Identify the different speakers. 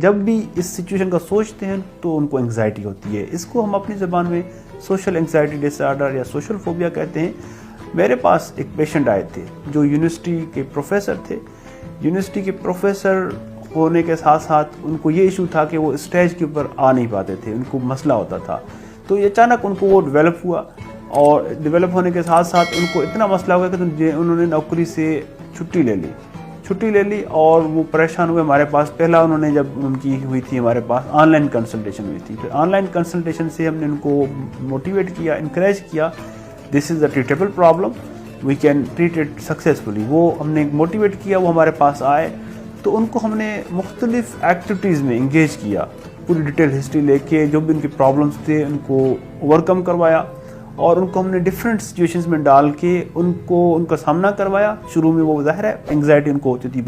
Speaker 1: جب بھی اس سچویشن کا سوچتے ہیں تو ان کو انگزائٹی ہوتی ہے. اس کو ہم اپنی زبان میں سوشل انگزائٹی ڈس آرڈر یا سوشل فوبیا کہتے ہیں. میرے پاس ایک پیشنٹ آئے تھے جو یونیورسٹی کے پروفیسر تھے. یونیورسٹی کے پروفیسر ہونے کے ساتھ ساتھ ان کو یہ ایشو تھا کہ وہ اسٹیج کے اوپر آ نہیں پاتے تھے, ان کو مسئلہ ہوتا تھا. تو یہ اچانک ان کو وہ ڈیولپ ہوا, اور ڈیولپ ہونے کے ساتھ ساتھ ان کو اتنا مسئلہ ہو گیا کہ انہوں نے نوکری سے چھٹی لے لی اور وہ پریشان ہوئے. ہمارے پاس پہلا انہوں نے جب ان کی ہوئی تھی ہمارے پاس آن لائن کنسلٹیشن ہوئی تھی. پھر آن لائن کنسلٹیشن سے ہم نے ان کو موٹیویٹ کیا, انکریج کیا, this is a treatable problem, we can treat it successfully. وہ ہم نے موٹیویٹ کیا, وہ ہمارے پاس آئے تو ان کو ہم نے مختلف ایکٹیویٹیز میں انگیج کیا, پوری ڈیٹیل ہسٹری لے کے جو بھی ان کے پرابلمس تھے ان کو اوور کم کروایا, اور ان کو ہم نے ڈفرینٹ سچویشنز میں ڈال کے ان کا سامنا کروایا. شروع میں وہ ظاہر ہے انگزائٹی ان کو ہوتی تھی.